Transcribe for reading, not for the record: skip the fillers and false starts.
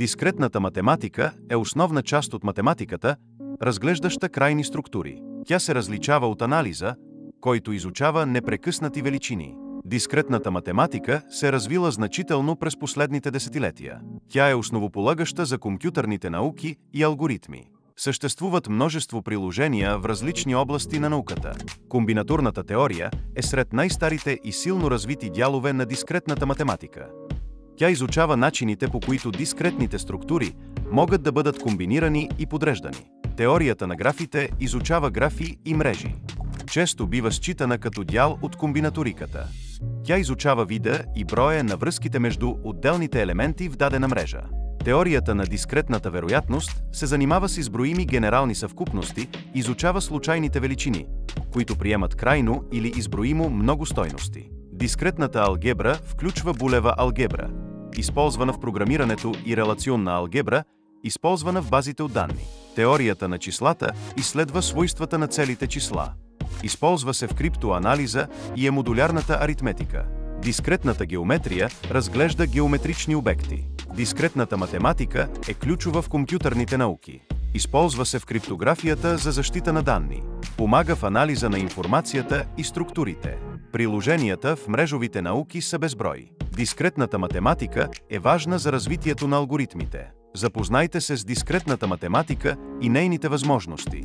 Дискретната математика е основна част от математиката, разглеждаща крайни структури. Тя се различава от анализа, който изучава непрекъснати величини. Дискретната математика се е развила значително през последните десетилетия. Тя е основополагаща за компютърните науки и алгоритми. Съществуват множество приложения в различни области на науката. Комбинаторната теория е сред най-старите и силно развити дялове на дискретната математика. Тя изучава начините, по които дискретните структури могат да бъдат комбинирани и подреждани. Теорията на графите изучава графи и мрежи. Често бива считана като дял от комбинаториката. Тя изучава вида и броя на връзките между отделните елементи в дадена мрежа. Теорията на дискретната вероятност се занимава с изброими генерални съвкупности и изучава случайните величини, които приемат крайно или изброимо много стойности. Дискретната алгебра включва булева алгебра, използвана в програмирането, и релационна алгебра, използвана в базите от данни. Теорията на числата изследва свойствата на целите числа. Използва се в криптоанализа и е модулярната аритметика. Дискретната геометрия разглежда геометрични обекти. Дискретната математика е ключова в компютърните науки. Използва се в криптографията за защита на данни. Помага в анализа на информацията и структурите. Приложенията в мрежовите науки са безброй. Дискретната математика е важна за развитието на алгоритмите. Запознайте се с дискретната математика и нейните възможности.